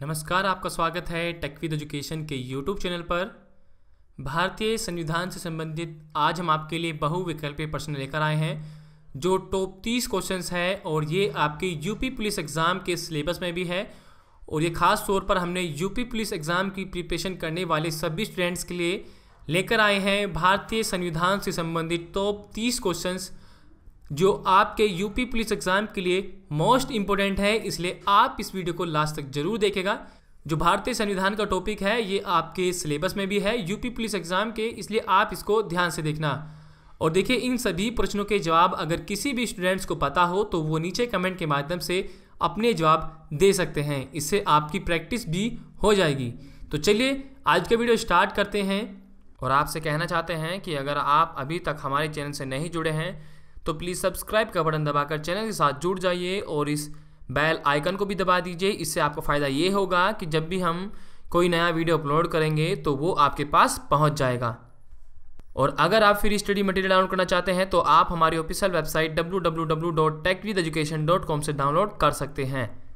नमस्कार, आपका स्वागत है टेक विद एजुकेशन के यूट्यूब चैनल पर। भारतीय संविधान से संबंधित आज हम आपके लिए बहुविकल्पीय प्रश्न लेकर आए हैं जो टॉप 30 क्वेश्चंस है और ये आपके यूपी पुलिस एग्ज़ाम के सिलेबस में भी है। और ये खास तौर पर हमने यूपी पुलिस एग्ज़ाम की प्रिपरेशन करने वाले सभी स्टूडेंट्स के लिए लेकर आए हैं भारतीय संविधान से संबंधित टॉप 30 क्वेश्चंस जो आपके यूपी पुलिस एग्ज़ाम के लिए मोस्ट इम्पोर्टेंट है, इसलिए आप इस वीडियो को लास्ट तक जरूर देखेगा। जो भारतीय संविधान का टॉपिक है ये आपके सिलेबस में भी है यूपी पुलिस एग्ज़ाम के, इसलिए आप इसको ध्यान से देखना। और देखिए, इन सभी प्रश्नों के जवाब अगर किसी भी स्टूडेंट्स को पता हो तो वो नीचे कमेंट के माध्यम से अपने जवाब दे सकते हैं, इससे आपकी प्रैक्टिस भी हो जाएगी। तो चलिए आज का वीडियो स्टार्ट करते हैं। और आपसे कहना चाहते हैं कि अगर आप अभी तक हमारे चैनल से नहीं जुड़े हैं तो प्लीज़ सब्सक्राइब का बटन दबाकर चैनल के साथ जुड़ जाइए और इस बेल आइकन को भी दबा दीजिए। इससे आपको फ़ायदा ये होगा कि जब भी हम कोई नया वीडियो अपलोड करेंगे तो वो आपके पास पहुंच जाएगा। और अगर आप फ्री स्टडी मटेरियल डाउनलोड करना चाहते हैं तो आप हमारी ऑफिशियल वेबसाइट www.techvideducation.com से डाउनलोड कर सकते हैं।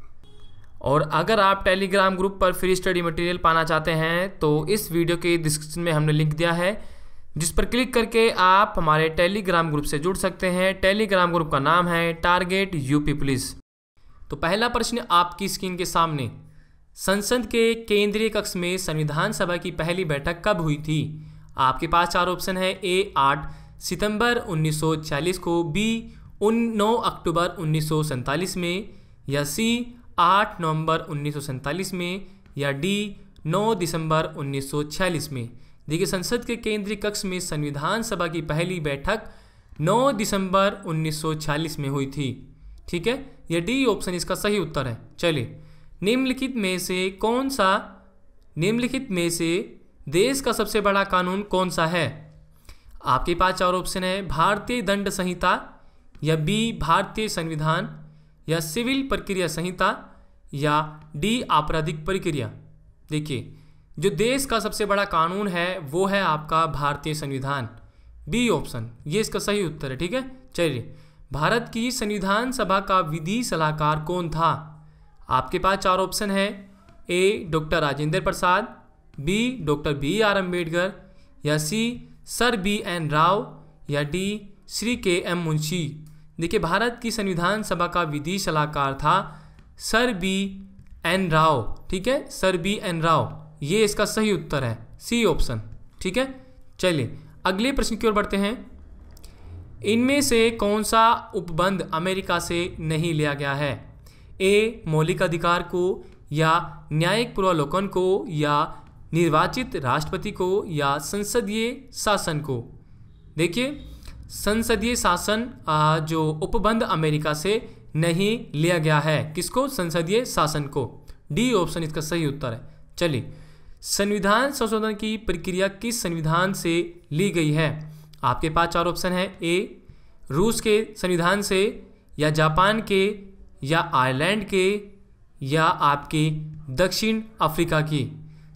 और अगर आप टेलीग्राम ग्रुप पर फ्री स्टडी मटेरियल पाना चाहते हैं तो इस वीडियो के डिस्क्रिप्शन में हमने लिंक दिया है, जिस पर क्लिक करके आप हमारे टेलीग्राम ग्रुप से जुड़ सकते हैं। टेलीग्राम ग्रुप का नाम है टारगेट यूपी पुलिस। तो पहला प्रश्न आपकी स्क्रीन के सामने, संसद के केंद्रीय कक्ष में संविधान सभा की पहली बैठक कब हुई थी? आपके पास चार ऑप्शन है। ए 8 सितंबर 1946 को, बी 9 अक्टूबर 1947 में, या सी 8 नवंबर 1947 में, या डी 9 दिसंबर 1946 में। देखिए, संसद के केंद्रीय कक्ष में संविधान सभा की पहली बैठक 9 दिसंबर 1946 में हुई थी। ठीक है, यह डी ऑप्शन इसका सही उत्तर है। चलिए, निम्नलिखित में से देश का सबसे बड़ा कानून कौन सा है? आपके पास चार ऑप्शन है। भारतीय दंड संहिता, या बी भारतीय संविधान, या सिविल प्रक्रिया संहिता, या डी आपराधिक प्रक्रिया। देखिए, जो देश का सबसे बड़ा कानून है वो है आपका भारतीय संविधान, बी ऑप्शन, ये इसका सही उत्तर है। ठीक है, चलिए, भारत की संविधान सभा का विधि सलाहकार कौन था? आपके पास चार ऑप्शन है। ए doctor Rajendra Prasad, B doctor BR Ambedkar, या सी सर BN राव, या डी श्री KM मुंशी। देखिए, भारत की संविधान सभा का विधि सलाहकार था सर BN राव। ठीक है, सर BN राव, ये इसका सही उत्तर है, सी ऑप्शन। ठीक है, चलिए अगले प्रश्न की ओर बढ़ते हैं। इनमें से कौन सा उपबंध अमेरिका से नहीं लिया गया है? ए मौलिक अधिकार को, या न्यायिक पूर्वावलोकन को, या निर्वाचित राष्ट्रपति को, या संसदीय शासन को। देखिए, संसदीय शासन जो उपबंध अमेरिका से नहीं लिया गया है। किसको? संसदीय शासन को। डी ऑप्शन इसका सही उत्तर है। चलिए, संविधान संशोधन की प्रक्रिया किस संविधान से ली गई है? आपके पास चार ऑप्शन है। ए रूस के संविधान से, या जापान के, या आयरलैंड के, या आपके दक्षिण अफ्रीका की।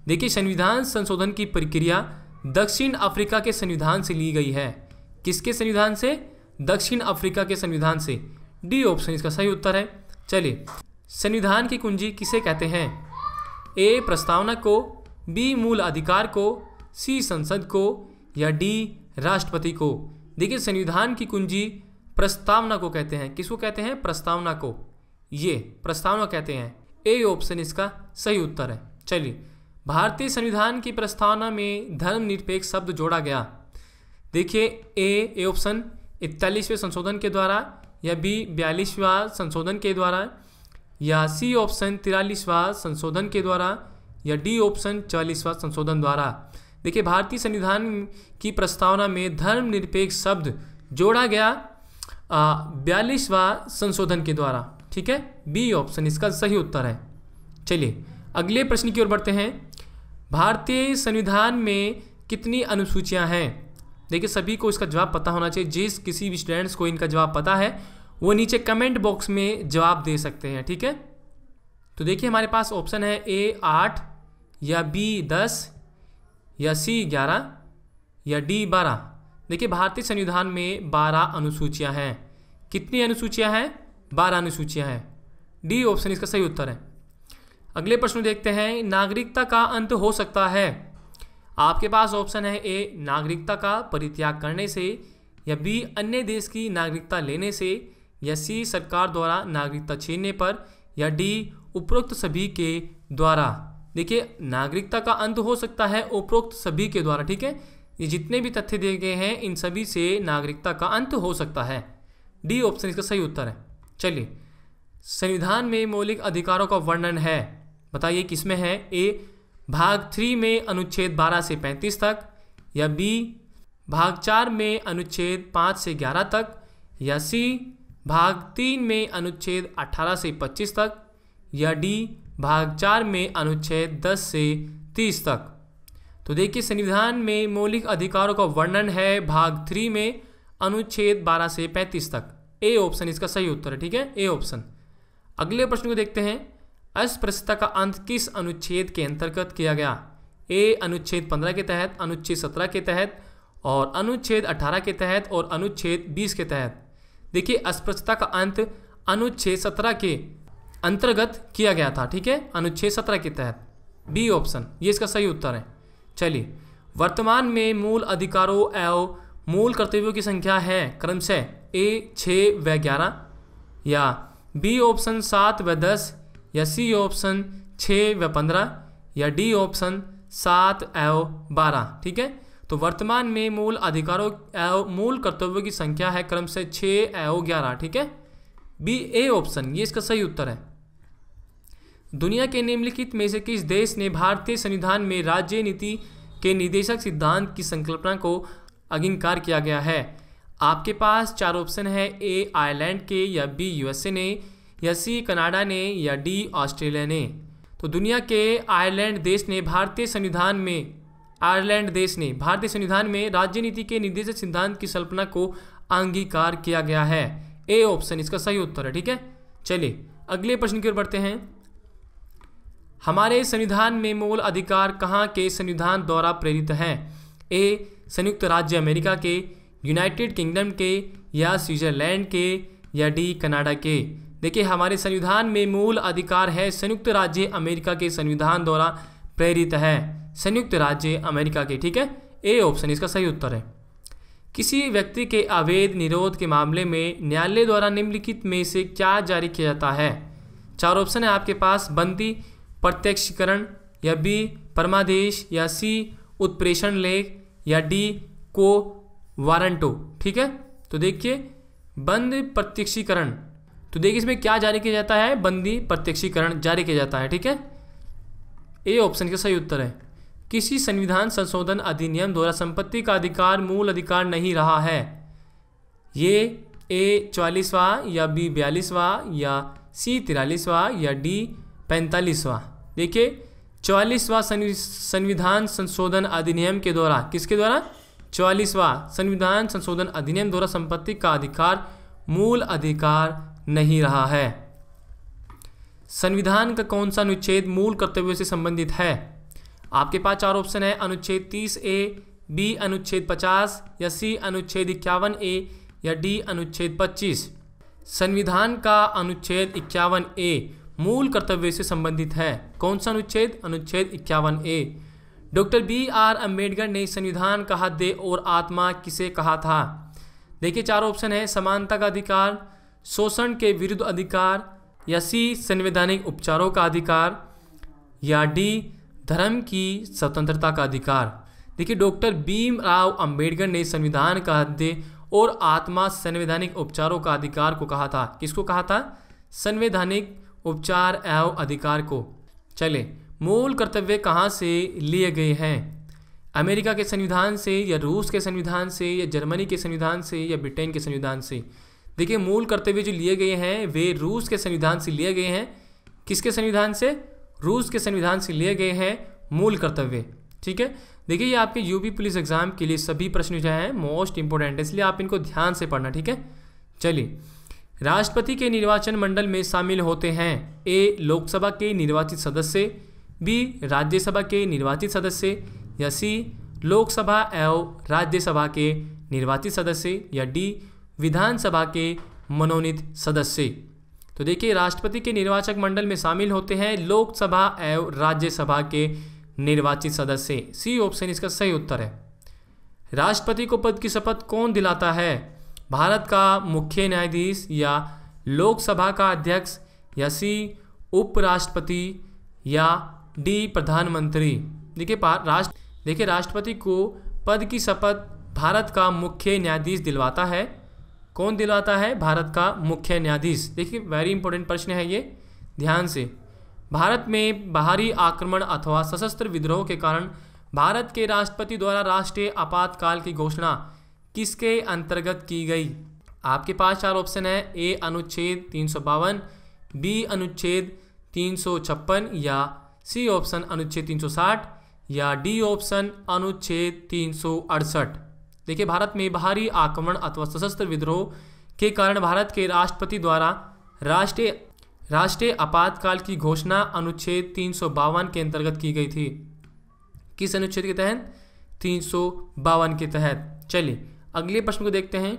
देखिए, संविधान संशोधन की प्रक्रिया दक्षिण अफ्रीका के संविधान से ली गई है। किसके संविधान से? दक्षिण अफ्रीका के संविधान से। डी ऑप्शन इसका सही उत्तर है। चलिए, संविधान की कुंजी किसे कहते हैं? ए प्रस्तावना को, बी मूल अधिकार को, सी संसद को, या डी राष्ट्रपति को। देखिए, संविधान की कुंजी प्रस्तावना को कहते हैं। किसको कहते हैं? प्रस्तावना को, ये प्रस्तावना कहते हैं। ए ऑप्शन इसका सही उत्तर है। चलिए, भारतीय संविधान की प्रस्तावना में धर्मनिरपेक्ष शब्द जोड़ा गया। देखिए, ए ऑप्शन 41वें संशोधन के द्वारा, या बी 42वां संशोधन के द्वारा, या सी ऑप्शन 43वां संशोधन के द्वारा, या डी ऑप्शन 44वां संशोधन द्वारा। देखिए, भारतीय संविधान की प्रस्तावना में धर्मनिरपेक्ष शब्द जोड़ा गया 42वां संशोधन के द्वारा। ठीक है, बी ऑप्शन इसका सही उत्तर है। चलिए अगले प्रश्न की ओर बढ़ते हैं। भारतीय संविधान में कितनी अनुसूचियां हैं? देखिए, सभी को इसका जवाब पता होना चाहिए। जिस किसी भी स्टूडेंट्स को इनका जवाब पता है वो नीचे कमेंट बॉक्स में जवाब दे सकते हैं। ठीक है, तो देखिए, हमारे पास ऑप्शन है। ए 8, या बी 10, या सी 11, या डी 12। देखिए, भारतीय संविधान में 12 अनुसूचियां हैं। कितनी अनुसूचियां हैं? 12 अनुसूचियां हैं। डी ऑप्शन इसका सही उत्तर है। अगले प्रश्न देखते हैं, नागरिकता का अंत हो सकता है। आपके पास ऑप्शन है ए नागरिकता का परित्याग करने से, या बी अन्य देश की नागरिकता लेने से, या सी सरकार द्वारा नागरिकता छीनने पर, या डी उपरोक्त सभी के द्वारा। देखिए नागरिकता का अंत हो सकता है उपरोक्त सभी के द्वारा, ठीक है। ये जितने भी तथ्य दिए गए हैं इन सभी से नागरिकता का अंत हो सकता है। डी ऑप्शन इसका सही उत्तर है। चलिए, संविधान में मौलिक अधिकारों का वर्णन है, बताइए किसमें है। ए भाग 3 में अनुच्छेद 12 से 35 तक, या बी भाग 4 में अनुच्छेद 5 से 11 तक, या सी भाग 3 में अनुच्छेद 18 से 25 तक, या डी भाग 4 में अनुच्छेद 10 से 30 तक। तो देखिए संविधान में मौलिक अधिकारों का वर्णन है भाग 3 में अनुच्छेद 12 से 35 तक। ए ऑप्शन इसका सही उत्तर है, ठीक है, ए ऑप्शन। अगले प्रश्न को देखते हैं, अस्पृश्यता का अंत किस अनुच्छेद के अंतर्गत किया गया। ए अनुच्छेद 15 के तहत, अनुच्छेद 17 के तहत, और अनुच्छेद 18 के तहत, और अनुच्छेद 20 के तहत। देखिए अस्पृश्यता का अंत अनुच्छेद 17 के अंतर्गत किया गया था, ठीक है, अनुच्छेद 17 के तहत। बी ऑप्शन ये इसका सही उत्तर है। चलिए, वर्तमान में मूल अधिकारों एवं मूल कर्तव्यों की संख्या है क्रमशः ए 6 व 11, या बी ऑप्शन 7 व 10, या सी ऑप्शन 6 व 15, या डी ऑप्शन 7 एवं 12, ठीक है। तो वर्तमान में मूल अधिकारों एवं मूल कर्तव्यों की संख्या है क्रमशः 6 एवं 11, ठीक है। बी ए ऑप्शन ये इसका सही उत्तर है। दुनिया के निम्नलिखित में से किस देश ने भारतीय संविधान में राज्य नीति के निर्देशक सिद्धांत की संकल्पना को अंगीकार किया गया है। आपके पास 4 ऑप्शन है, ए आयरलैंड के, या बी यूएसए ने, या सी कनाडा ने, या डी ऑस्ट्रेलिया ने। तो दुनिया के आयरलैंड देश ने भारतीय संविधान में राज्य नीति के निर्देशक सिद्धांत की कल्पना को अंगीकार किया गया है। ए ऑप्शन इसका सही उत्तर है, ठीक है। चलिए अगले प्रश्न की ओर बढ़ते हैं। हमारे संविधान में मूल अधिकार कहाँ के संविधान द्वारा प्रेरित हैं। ए संयुक्त राज्य अमेरिका के, यूनाइटेड किंगडम के, या स्विट्जरलैंड के, या डी कनाडा के। देखिए हमारे संविधान में मूल अधिकार है संयुक्त राज्य अमेरिका के संविधान द्वारा प्रेरित है, संयुक्त राज्य अमेरिका के, ठीक है। ए ऑप्शन इसका सही उत्तर है। किसी व्यक्ति के अवैध निरोध के मामले में न्यायालय द्वारा निम्नलिखित में से क्या जारी किया जाता है। 4 ऑप्शन है आपके पास, बंदी प्रत्यक्षीकरण, या बी परमादेश, या सी उत्प्रेषण लेख, या डी को वारंटो, ठीक है। तो देखिए बंद प्रत्यक्षीकरण, तो देखिए इसमें क्या जारी किया जाता है, बंदी प्रत्यक्षीकरण जारी किया जाता है, ठीक है। ए ऑप्शन का सही उत्तर है। किसी संविधान संशोधन अधिनियम द्वारा संपत्ति का अधिकार मूल अधिकार नहीं रहा है। ये ए 44वां, या बी 42वां, या सी 43वां, या डी 45वां। देखिए 44वां संविधान संशोधन अधिनियम के द्वारा, किसके द्वारा, 44वां संविधान संशोधन अधिनियम द्वारा संपत्ति का अधिकार मूल अधिकार नहीं रहा है। संविधान का कौन सा अनुच्छेद मूल कर्तव्यों से संबंधित है। आपके पास 4 ऑप्शन है, अनुच्छेद 30A, बी अनुच्छेद 50, या सी अनुच्छेद 51A, या डी अनुच्छेद 25। संविधान का अनुच्छेद 51A मूल कर्तव्य से संबंधित है। कौन सा अनुच्छेद, अनुच्छेद 51A। डॉक्टर BR अम्बेडकर ने संविधान का हृदय और आत्मा किसे कहा था। देखिए 4 ऑप्शन है, समानता का अधिकार, शोषण के विरुद्ध अधिकार, या सी संवैधानिक उपचारों का अधिकार, या डी धर्म की स्वतंत्रता का अधिकार। देखिए डॉक्टर भीमराव अंबेडकर ने संविधान का हृदय और आत्मा संवैधानिक उपचारों का अधिकार को कहा था। किसको कहा था, संवैधानिक उपचार एवं अधिकार को। चले, मूल कर्तव्य कहाँ से लिए गए हैं। अमेरिका के संविधान से, या रूस के संविधान से, या जर्मनी के संविधान से, या ब्रिटेन के संविधान से। देखिए मूल कर्तव्य जो लिए गए हैं वे रूस के संविधान से लिए गए हैं। किसके संविधान से, रूस के संविधान से लिए गए हैं मूल कर्तव्य, ठीक है। देखिए ये आपके यूपी पुलिस एग्जाम के लिए सभी प्रश्न जो हैं मोस्ट इंपोर्टेंट है, इसलिए आप इनको ध्यान से पढ़ना, ठीक है। चलिए, राष्ट्रपति के निर्वाचन मंडल में शामिल होते हैं ए लोकसभा के निर्वाचित सदस्य, बी राज्यसभा के निर्वाचित सदस्य, या सी लोकसभा एवं राज्यसभा के निर्वाचित सदस्य, या डी विधानसभा के मनोनीत सदस्य। तो देखिए राष्ट्रपति के निर्वाचक मंडल में शामिल होते हैं लोकसभा एवं राज्यसभा के निर्वाचित सदस्य। सी ऑप्शन इसका सही उत्तर है। राष्ट्रपति को पद की शपथ कौन दिलाता है? भारत का मुख्य न्यायाधीश या लोकसभा का अध्यक्ष या सी उपराष्ट्रपति या डी प्रधानमंत्री। देखिए राष्ट्रपति को पद की शपथ भारत का मुख्य न्यायाधीश दिलवाता है। कौन दिलवाता है? भारत का मुख्य न्यायाधीश। देखिए वेरी इंपॉर्टेंट प्रश्न है ये, ध्यान से। भारत में बाहरी आक्रमण अथवा सशस्त्र विद्रोह के कारण भारत के राष्ट्रपति द्वारा राष्ट्रीय आपातकाल की घोषणा किसके अंतर्गत की गई? आपके पास 4 ऑप्शन है। ए अनुच्छेद 352, बी अनुच्छेद 356 या सी ऑप्शन अनुच्छेद 360 या डी ऑप्शन अनुच्छेद 368। देखिए भारत में बाहरी आक्रमण अथवा सशस्त्र विद्रोह के कारण भारत के राष्ट्रपति द्वारा राष्ट्रीय आपातकाल की घोषणा अनुच्छेद 352 के अंतर्गत की गई थी। किस अनुच्छेद के तहत? 352 के तहत। चलिए अगले प्रश्न को देखते हैं।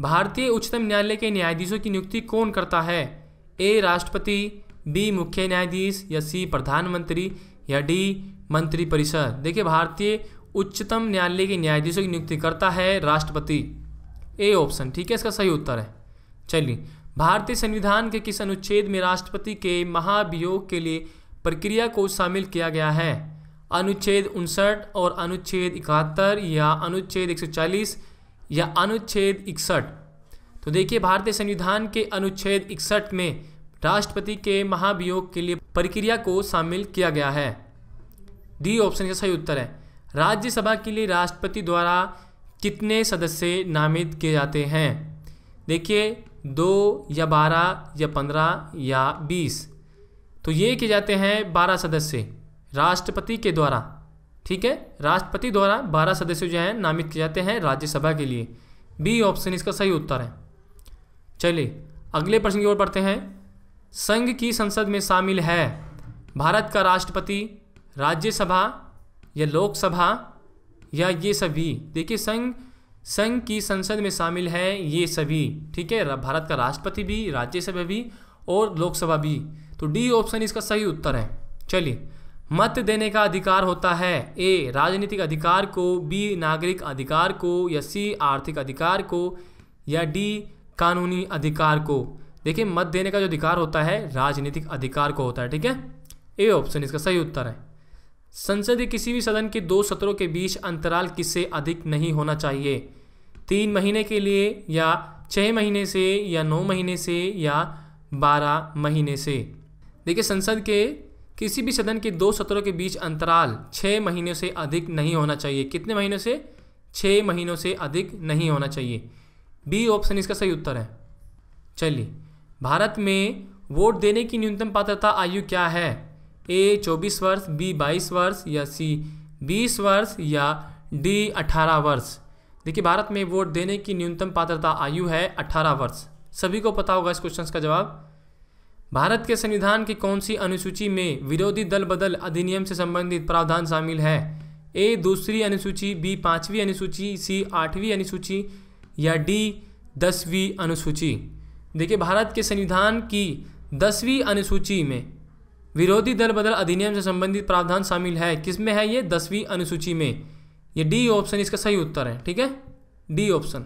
भारतीय उच्चतम न्यायालय के न्यायाधीशों की नियुक्ति कौन करता है? ए राष्ट्रपति, बी मुख्य न्यायाधीश या सी प्रधानमंत्री या डी मंत्रिपरिषद। देखिए भारतीय उच्चतम न्यायालय के न्यायाधीशों की नियुक्ति करता है राष्ट्रपति। ए ऑप्शन ठीक है इसका सही उत्तर है। चलिए भारतीय संविधान के किस अनुच्छेद में राष्ट्रपति के महाभियोग के लिए प्रक्रिया को शामिल किया गया है? अनुच्छेद 59 और अनुच्छेद 71 या अनुच्छेद 140 या अनुच्छेद 61। तो देखिए भारतीय संविधान के अनुच्छेद 61 में राष्ट्रपति के महाभियोग के लिए प्रक्रिया को शामिल किया गया है। डी ऑप्शन का सही उत्तर है। राज्यसभा के लिए राष्ट्रपति द्वारा कितने सदस्य नामित किए जाते हैं? देखिए 2 या 12 या 15 या 20। तो ये किए जाते हैं 12 सदस्य राष्ट्रपति के द्वारा। ठीक है, राष्ट्रपति द्वारा 12 सदस्य जो हैं नामित किए जाते हैं राज्यसभा के लिए। बी ऑप्शन इसका सही उत्तर है। चलिए अगले प्रश्न की ओर बढ़ते हैं। संघ की संसद में शामिल है भारत का राष्ट्रपति, राज्यसभा या लोकसभा या ये सभी। देखिए संघ की संसद में शामिल है ये सभी। ठीक है, भारत का राष्ट्रपति भी, राज्यसभा भी और लोकसभा भी। तो डी ऑप्शन इसका सही उत्तर है। चलिए मत देने का अधिकार होता है ए राजनीतिक अधिकार को, बी नागरिक अधिकार को या सी आर्थिक अधिकार को या डी कानूनी अधिकार को। देखिए मत देने का जो अधिकार होता है राजनीतिक अधिकार को होता है। ठीक है, ए ऑप्शन इसका सही उत्तर है। संसद के किसी भी सदन के 2 सत्रों के बीच अंतराल किससे अधिक नहीं होना चाहिए? 3 महीने के लिए या 6 महीने से या 9 महीने से या 12 महीने से। देखिए संसद के किसी भी सदन के 2 सत्रों के बीच अंतराल 6 महीनों से अधिक नहीं होना चाहिए। कितने महीनों से? 6 महीनों से अधिक नहीं होना चाहिए। बी ऑप्शन इसका सही उत्तर है। चलिए भारत में वोट देने की न्यूनतम पात्रता आयु क्या है? ए 24 वर्ष, बी 22 वर्ष या सी 20 वर्ष या डी 18 वर्ष। देखिए भारत में वोट देने की न्यूनतम पात्रता आयु है 18 वर्ष। सभी को पता होगा इस क्वेश्चन का जवाब। भारत के संविधान की कौन सी अनुसूची में विरोधी दल बदल अधिनियम से संबंधित प्रावधान शामिल है? ए 2वीं अनुसूची, बी 5वीं अनुसूची, सी 8वीं अनुसूची या डी 10वीं अनुसूची। देखिए भारत के संविधान की 10वीं अनुसूची में विरोधी दल बदल अधिनियम से संबंधित प्रावधान शामिल है। किसमें है ये? 10वीं अनुसूची में। ये डी ऑप्शन इसका सही उत्तर है। ठीक है, डी ऑप्शन।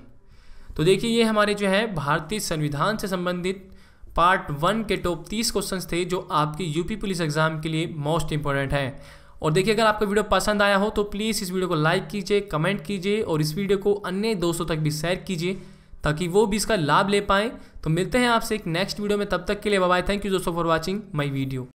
तो देखिए ये हमारे जो है भारतीय संविधान से संबंधित पार्ट 1 के टॉप 30 क्वेश्चंस थे जो आपकी यूपी पुलिस एग्जाम के लिए मोस्ट इंपॉर्टेंट है। और देखिए अगर आपको वीडियो पसंद आया हो तो प्लीज़ इस वीडियो को लाइक कीजिए, कमेंट कीजिए और इस वीडियो को अन्य दोस्तों तक भी शेयर कीजिए ताकि वो भी इसका लाभ ले पाएँ। तो मिलते हैं आपसे एक नेक्स्ट वीडियो में, तब तक के लिए बाय बाय। थैंक यू दोस्तों फॉर वॉचिंग माई वीडियो।